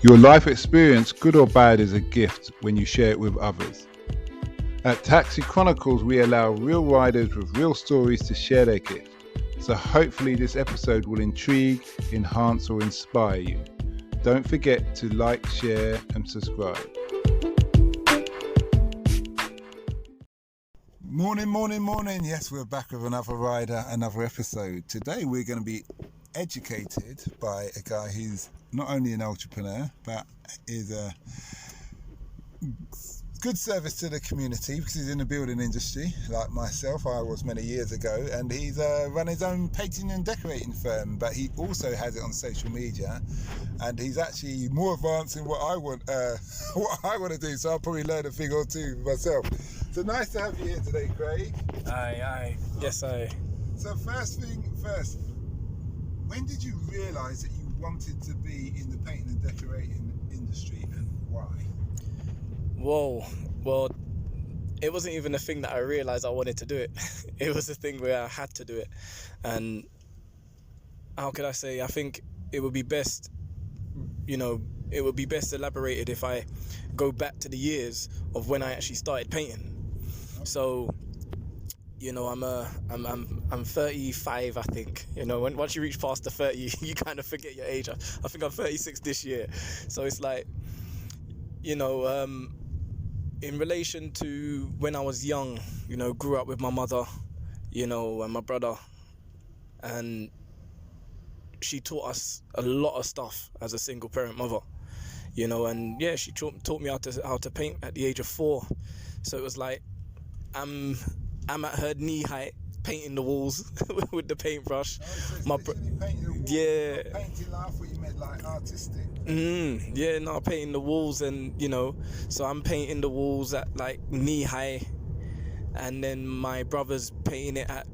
Your life experience, good or bad, is a gift when you share it with others. At Taxi Chronicles, we allow real riders with real stories to share their gift. So hopefully this episode will intrigue, enhance or inspire you. Don't forget to like, share and subscribe. Morning. Yes, we're back with another rider, another episode. Today we're going to be educated by a guy who's not only an entrepreneur, but is a good service to the community because he's in the building industry, like myself. I was many years ago, and he's run his own painting and decorating firm, but he also has it on social media, and he's actually more advanced in what I want to do, so I'll probably learn a thing or two myself. So nice to have you here today, Craig. Aye. Yes, aye. So first thing first, when did you realise that you wanted to be in the painting and decorating industry, and why? Whoa. Well, it wasn't even a thing that I realised I wanted to do it. It was a thing where I had to do it. And how could I say, I think it would be best, elaborated if I go back to the years of when I actually started painting. So, I'm 35, I think. Once you reach past the 30, you kind of forget your age. I think I'm 36 this year. So it's like, in relation to when I was young, grew up with my mother, and my brother, and she taught us a lot of stuff as a single parent mother, and yeah, she taught me how to paint at the age of 4. So it was like, I'm at her knee height painting the walls with the paintbrush. Painting the walls, yeah. Painting, I thought you meant like artistic. Painting the walls, and so I'm painting the walls at like knee high, and then my brother's painting it at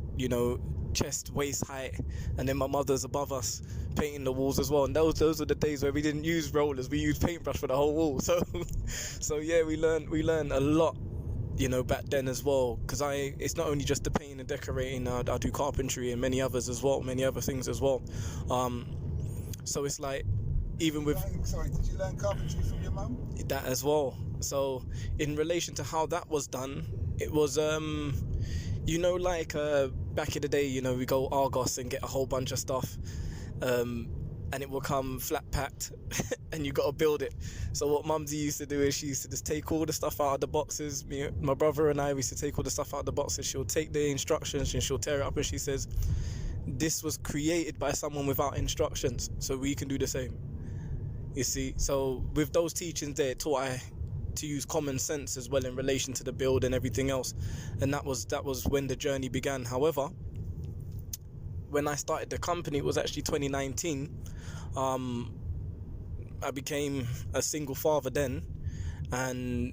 chest waist height, and then my mother's above us painting the walls as well. And those were the days where we didn't use rollers, we used paintbrush for the whole wall. So yeah, we learned a lot back then as well, because it's not only just the painting and decorating. I do carpentry and many other things as well. So it's like, even with... Sorry, did you learn carpentry from your mum? That as well. So in relation to how that was done, it was back in the day, we go Argos and get a whole bunch of stuff, and it will come flat packed and you got to build it. So what Mumsy used to do is she used to just take all the stuff out of the boxes. My brother and I, we used to take all the stuff out of the boxes. She'll take the instructions and she'll tear it up, and she says, this was created by someone without instructions, so we can do the same. You see, so with those teachings there, it taught I to use common sense as well in relation to the build and everything else. And that was when the journey began. However, when I started the company, it was actually 2019. I became a single father then, and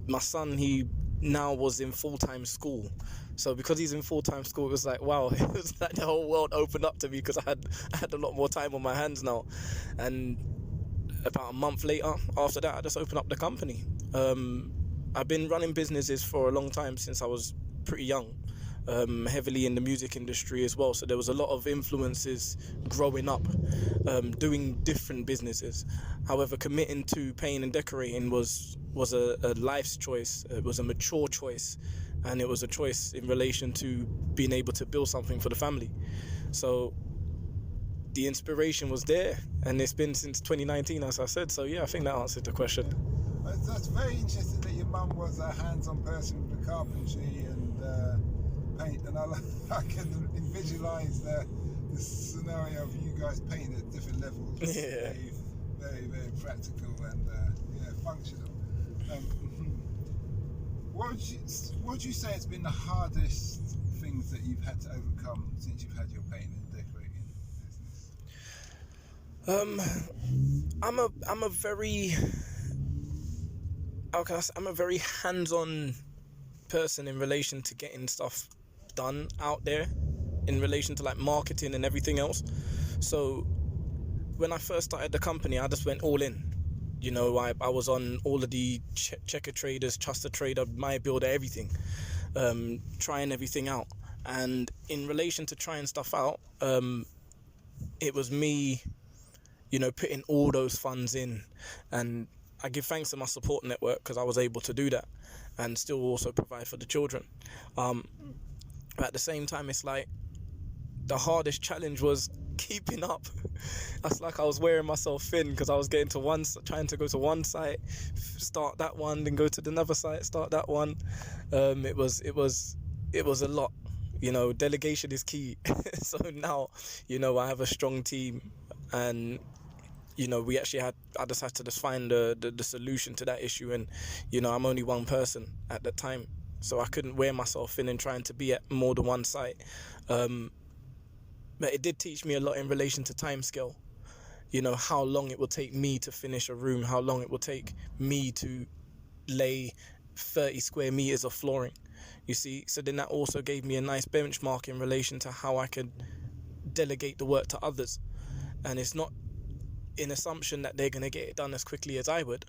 my son, he now was in full-time school. So because he's in full-time school, it was like, wow, it was like the whole world opened up to me, because I had a lot more time on my hands now. And about a month later, after that, I just opened up the company. I've been running businesses for a long time, since I was pretty young, heavily in the music industry as well. So there was a lot of influences growing up, doing different businesses. However, committing to painting and decorating was a life's choice. It was a mature choice, and it was a choice in relation to being able to build something for the family. So the inspiration was there, and it's been since 2019, as I said. So yeah, I think that answered the question. That's very interesting that your mum was a hands-on person with the carpentry and paint, and I can visualise the scenario of you guys painting at different levels. Yeah. Very, very practical and functional. What would you say has been the hardest things that you've had to overcome since you've had your painting and decorating business? I'm a very hands-on person in relation to getting stuff done out there, in relation to like marketing and everything else. So when I first started the company, I just went all in. I was on all of the Checker Traders, Trusted Trader, My Builder, everything, trying everything out. And in relation to trying stuff out, it was me putting all those funds in. And I give thanks to my support network because I was able to do that and still also provide for the children. But at the same time, it's like the hardest challenge was keeping up. That's like I was wearing myself thin because I was trying to go to one site, start that one, then go to another site, start that one. It was a lot. Delegation is key. So now, I have a strong team, and I just had to find the solution to that issue. And I'm only one person at that time, so I couldn't wear myself thin in trying to be at more than one site. But it did teach me a lot in relation to timescale. How long it will take me to finish a room, how long it will take me to lay 30 square meters of flooring. You see, so then that also gave me a nice benchmark in relation to how I could delegate the work to others. And it's not in assumption that they're going to get it done as quickly as I would.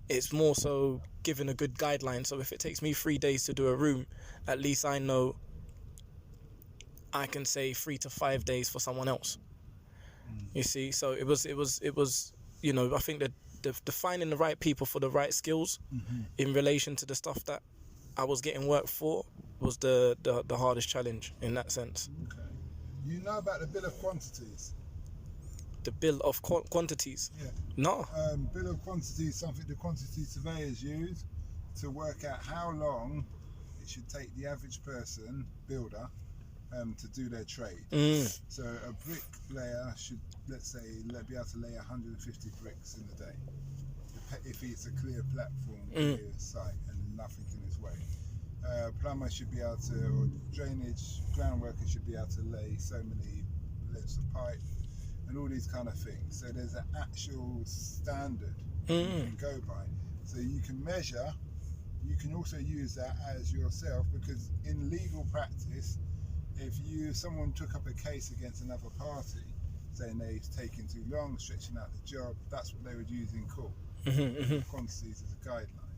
It's more so giving a good guideline. So if it takes me 3 days to do a room, at least I know I can say 3 to 5 days for someone else. You see, so it was I think that the finding the right people for the right skills in relation to the stuff that I was getting work for was the hardest challenge in that sense. Okay. You know about the bill of quantities? The bill of quantities? Yeah. No. Bill of quantities is something the quantity surveyors use to work out how long it should take the average person, builder, to do their trade. So a bricklayer should, let's say, be able to lay 150 bricks in a day, if it's a clear platform, clear site, and nothing in its way. Plumber should be able to, or drainage ground worker should be able to lay so many lengths of pipe, and all these kind of things. So there's an actual standard you can go by. So you can measure. You can also use that as yourself, because in legal practice, if someone took up a case against another party, saying they've taken too long, stretching out the job, that's what they would use in court. Quantities as a guideline.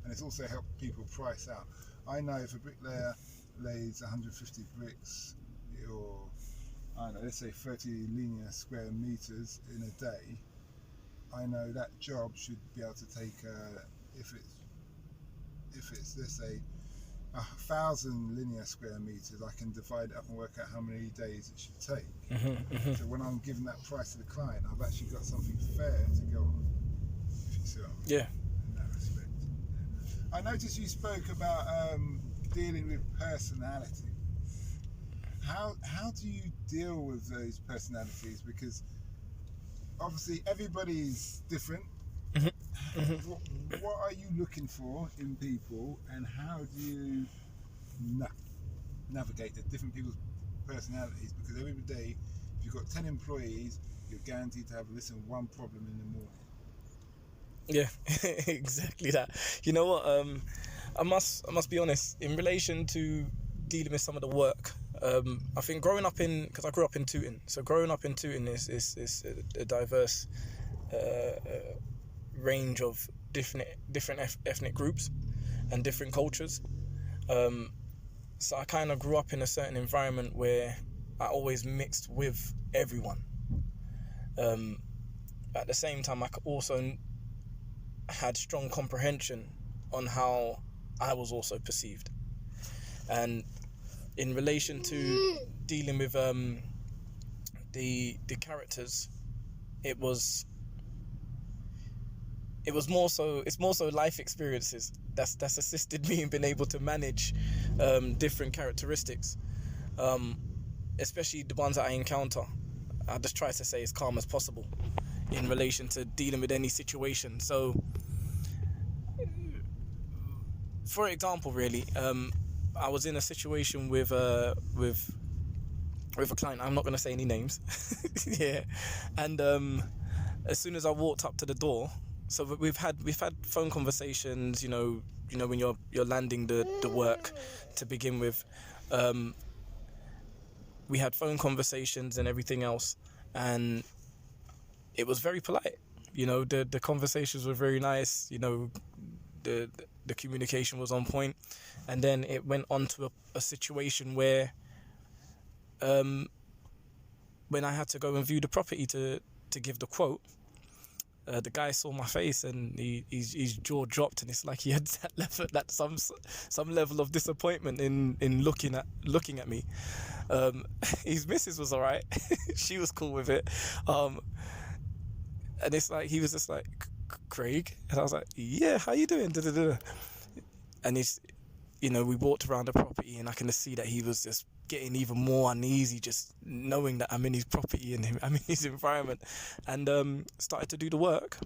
And it's also helped people price out. I know if a bricklayer lays 150 bricks, or I don't know, let's say 30 linear square meters in a day, I know that job should be able to take, if it's let's say 1,000 linear square meters, I can divide it up and work out how many days it should take. So when I'm giving that price to the client, I've actually got something fair to go on, if you see what I mean. Yeah. In that respect. I noticed you spoke about dealing with personality. How do you deal with those personalities? Because obviously everybody's different. What are you looking for in people, and how do you navigate the different people's personalities? Because every day, if you've got 10 employees, you're guaranteed to have one problem in the morning. Yeah, exactly that. You know what? I must be honest in relation to dealing with some of the work. I think growing up because I grew up in Tooting, so growing up in Tooting is a diverse range of different ethnic groups and different cultures. So I kind of grew up in a certain environment where I always mixed with everyone. At the same time, I also had strong comprehension on how I was also perceived. And in relation to dealing with the characters, it's more so life experiences that's assisted me in being able to manage different characteristics, especially the ones that I encounter. I just try to stay as calm as possible in relation to dealing with any situation. So, for example, really, I was in a situation with a client. I'm not going to say any names. Yeah, and as soon as I walked up to the door, so we've had phone conversations. You know when you're landing the work to begin with. We had phone conversations and everything else, and it was very polite. The conversations were very nice. The communication was on point, and then it went on to a situation where when I had to go and view the property to to give the quote, the guy saw my face and his jaw dropped, and it's like he had some level of disappointment in looking at me. His missus was alright. She was cool with it. And it's like he was just like, Craig, and I was like, yeah, how you doing? And he's, we walked around the property, and I can just see that he was just getting even more uneasy just knowing that I'm in his property and I'm in his environment, and started to do the work.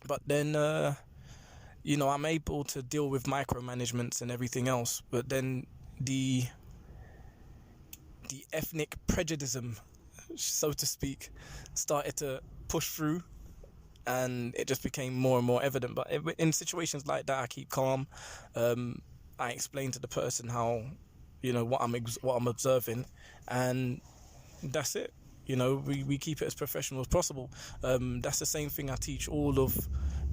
But then I'm able to deal with micromanagements and everything else, but then the ethnic prejudice, so to speak, started to push through, and it just became more and more evident. But in situations like that, I keep calm. I explain to the person how, what I'm observing, and that's it. We keep it as professional as possible. That's the same thing I teach all of,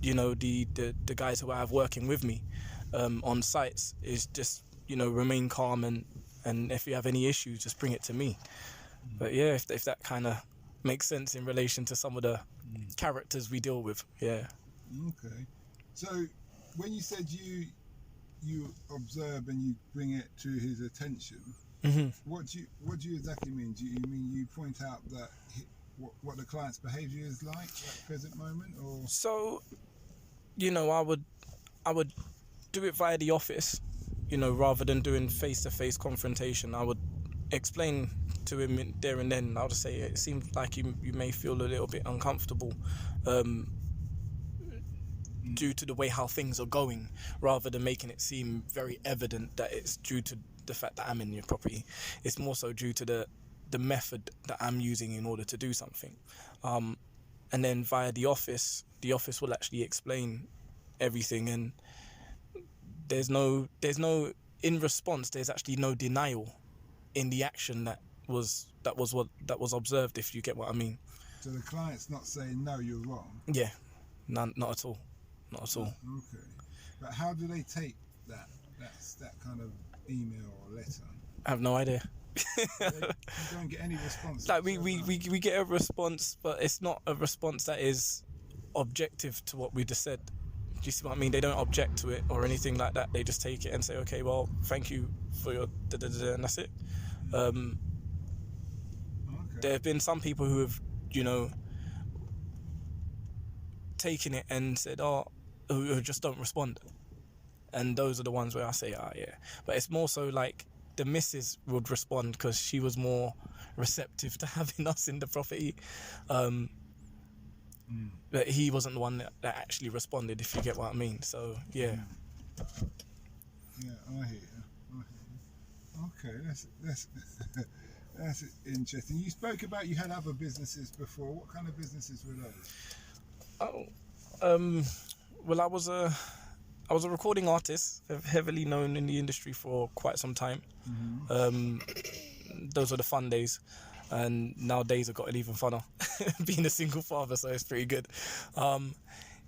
the guys who I have working with me on sites, is just, remain calm, and if you have any issues, just bring it to me. But yeah, if that kind of makes sense in relation to some of the characters we deal with. Yeah. Okay. So when you said you observe and you bring it to his attention, what do you exactly mean? Do you mean you point out that what the client's behaviour is like at the present moment, or? So, I would do it via the office, rather than doing face-to-face confrontation. I would explain to him there and then. I'll just say, it seems like you may feel a little bit uncomfortable due to the way how things are going, rather than making it seem very evident that it's due to the fact that I'm in your property. It's more so due to the method that I'm using in order to do something. And then via the office will actually explain everything, and there's no in response, there's actually no denial in the action that was observed, if you get what I mean. So the client's not saying, no, you're wrong? Yeah, not at all. Not at all. Okay. But how do they take that kind of email or letter? I have no idea. You don't get any response? Like we get a response, but it's not a response that is objective to what we just said. Do you see what I mean? They don't object to it or anything like that. They just take it and say, okay, well, thank you for your da-da-da-da, and that's it. Okay. There have been some people who have, taken it and said, who just don't respond. And those are the ones where I say, yeah. But it's more so like the missus would respond because she was more receptive to having us in the property. But he wasn't the one that actually responded, if you get what I mean. So, yeah. Yeah, I hear you. Okay, that's interesting. You spoke about you had other businesses before. What kind of businesses were those? Well, I was a recording artist, heavily known in the industry for quite some time. Those were the fun days, and nowadays have gotten even funner, being a single father, so it's pretty good.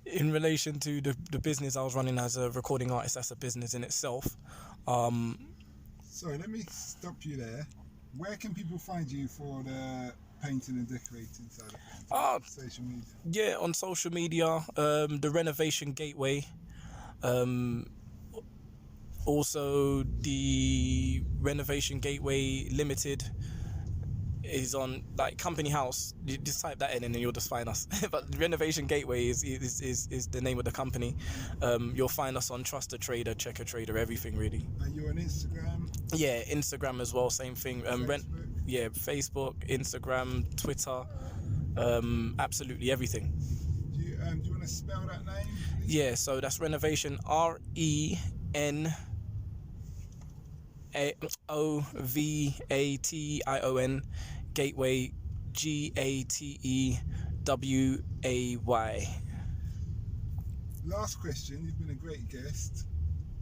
In relation to the business I was running as a recording artist, that's a business in itself. Sorry, let me stop you there. Where can people find you for the painting and decorating side of things? Social media? Yeah, on social media, the Renovation Gateway. Also, the Renovation Gateway Ltd is on like Company House. You just type that in and then you'll just find us. But Renovation Gateway is the name of the company. You'll find us on Trust a Trader, Check a Trader, everything really. And you're on Instagram? Yeah, Instagram as well, same thing. Facebook? Facebook, Instagram, Twitter, absolutely everything. Do you want to spell that name, please? Yeah, so that's Renovation, RENOVATION, Gateway, GATEWAY. Last question, you've been a great guest.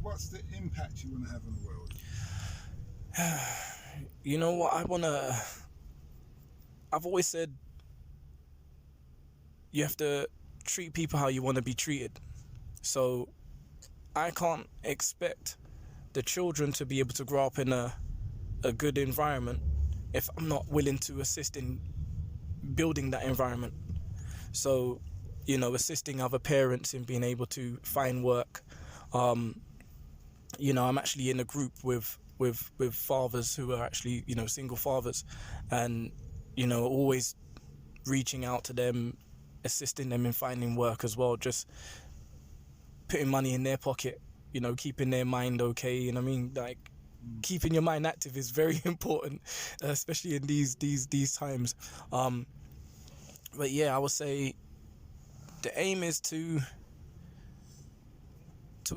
What's the impact you want to have on the world? You know what, I've always said you have to treat people how you want to be treated. So I can't expect the children to be able to grow up in a good environment if I'm not willing to assist in building that environment. So, you know, assisting other parents in being able to find work. You know, I'm actually in a group with fathers who are actually, you know, single fathers, and, you know, always reaching out to them, assisting them in finding work as well, just putting money in their pocket, you know, keeping their mind okay. You know what I mean? Like, keeping your mind active is very important, especially in these times. But yeah, I would say the aim is to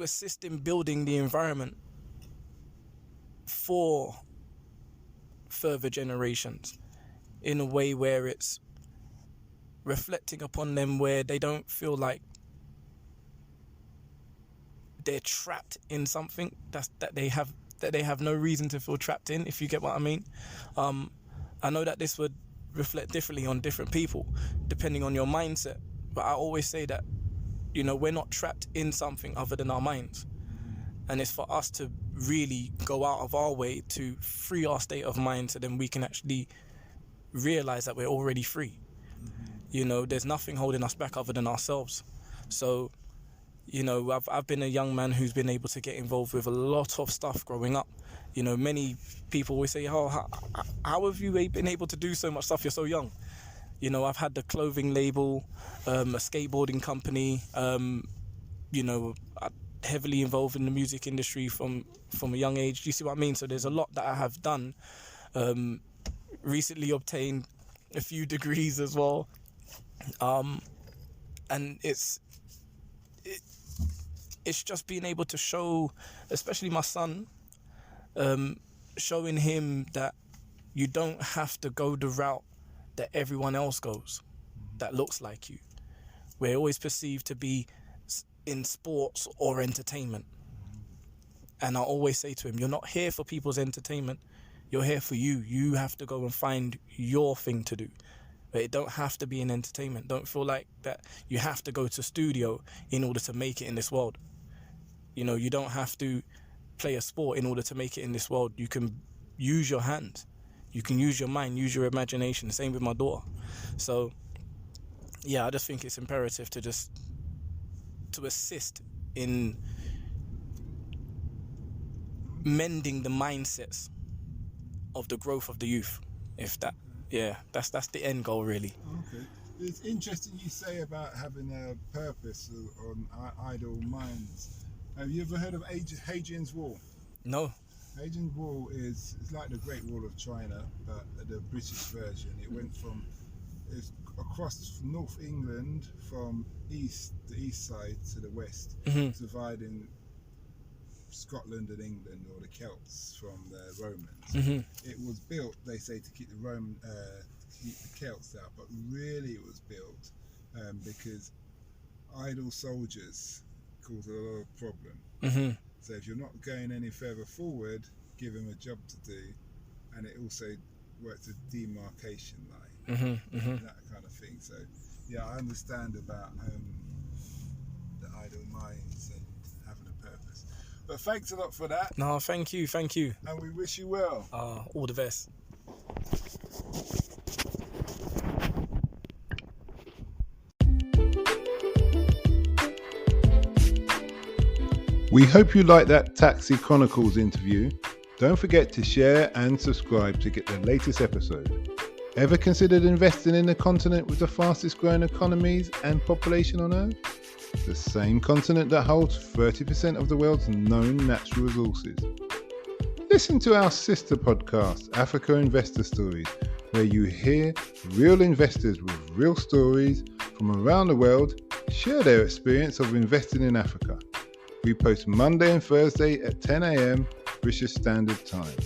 assist in building the environment for further generations in a way where it's reflecting upon them, where they don't feel like they're trapped in something that they have no reason to feel trapped in, if you get what I mean. I know that this would reflect differently on different people depending on your mindset, but I always say that, you know, we're not trapped in something other than our minds, and it's for us to really go out of our way to free our state of mind, so then we can actually realize that we're already free. You know, there's nothing holding us back other than ourselves. So, you know, I've been a young man who's been able to get involved with a lot of stuff growing up. You know, many people always say, oh, how have you been able to do so much stuff? You're so young. You know, I've had the clothing label, a skateboarding company, you know, heavily involved in the music industry from a young age. Do you see what I mean? So there's a lot that I have done. Recently obtained a few degrees as well. And it's just being able to show, especially my son, showing him that you don't have to go the route that everyone else goes that looks like you. We're always perceived to be in sports or entertainment. And I always say to him, you're not here for people's entertainment, you're here for you. You have to go and find your thing to do. But it don't have to be in entertainment. Don't feel like that you have to go to studio in order to make it in this world. You know, you don't have to play a sport in order to make it in this world. You can use your hands. You can use your mind, use your imagination. Same with my daughter. So, yeah, I just think it's imperative to assist in mending the mindsets of the growth of the youth. If that, yeah, that's the end goal, really. Okay. It's interesting you say about having a purpose on idle minds. Have you ever heard of Hadrian's Wall? No. Hadrian's Wall it's like the Great Wall of China, but the British version. It went it's across North England from the east side to the west, dividing Scotland and England, or the Celts from the Romans. It was built, they say, to keep the Celts out, but really it was built because idle soldiers cause a lot of problem. So if you're not going any further forward, give them a job to do, and it also works a demarcation line, that kind of thing. So yeah, I understand about the idle minds and having a purpose. But thanks a lot for that. No, thank you. And we wish you well. All the best. We hope you liked that Taxi Chronicles interview. Don't forget to share and subscribe to get the latest episode. Ever considered investing in the continent with the fastest growing economies and population on Earth? The same continent that holds 30% of the world's known natural resources. Listen to our sister podcast, Africa Investor Stories, where you hear real investors with real stories from around the world share their experience of investing in Africa. We post Monday and Thursday at 10 a.m. British Standard Time.